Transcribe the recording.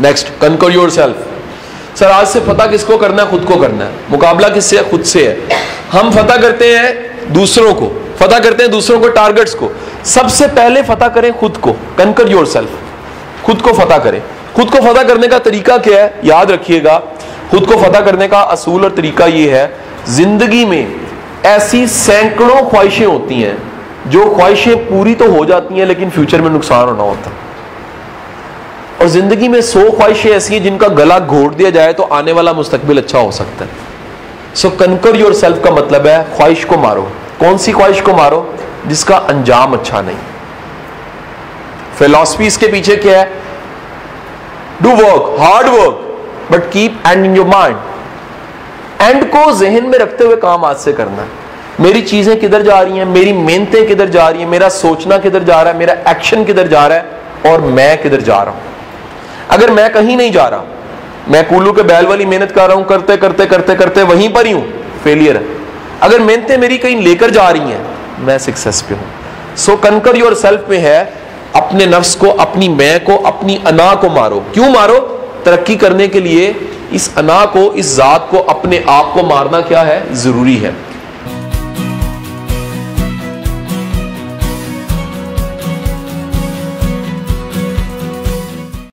Next, conquer your self. Sir आज से फतह किसको करना है? खुद को करना है। मुकाबला किससे है? खुद से है। हम फतह करते हैं दूसरों को, फतह करते हैं दूसरों को, टारगेट्स को। सबसे पहले फतह करें खुद को, कनकर योर सेल्फ, खुद को फतह करें। खुद को फतह करने का तरीका क्या है? याद रखिएगा, खुद को फतह करने का असूल और तरीका ये है, जिंदगी में ऐसी सैकड़ों ख्वाहिशें होती हैं, जो ख्वाहिशें पूरी तो हो जाती हैं लेकिन फ्यूचर में नुकसान होना होता है, और जिंदगी में 100 ख्वाहिशें ऐसी हैं जिनका गला घोट दिया जाए तो आने वाला मुस्तकबिल अच्छा हो सकता है। सो कनकर योर सेल्फ का मतलब है ख्वाहिश को मारो। कौन सी ख्वाहिश को मारो? जिसका अंजाम अच्छा नहीं। फिलॉसफी इसके पीछे क्या है? Do work, hard work, but keep and in your mind. And को जहन में रखते हुए काम आज से करना है। मेरी चीजें किधर जा रही हैं, मेरी मेहनतें किधर जा रही हैं, मेरा सोचना किधर जा रहा है, मेरा एक्शन किधर जा रहा है, और मैं किधर जा रहा हूं। अगर मैं कहीं नहीं जा रहा, मैं कुल्लू के बैल वाली मेहनत कर रहा हूं, करते करते करते करते वहीं पर ही हूं, फेलियर है। अगर मेहनतें मेरी कहीं लेकर जा रही हैं, मैं सक्सेस पे हूं। सो कनकर योर सेल्फ में है अपने नफ्स को, अपनी मैं को, अपनी अना को मारो। क्यों मारो? तरक्की करने के लिए इस अना को, इस जात को, अपने आप को मारना क्या है? जरूरी है।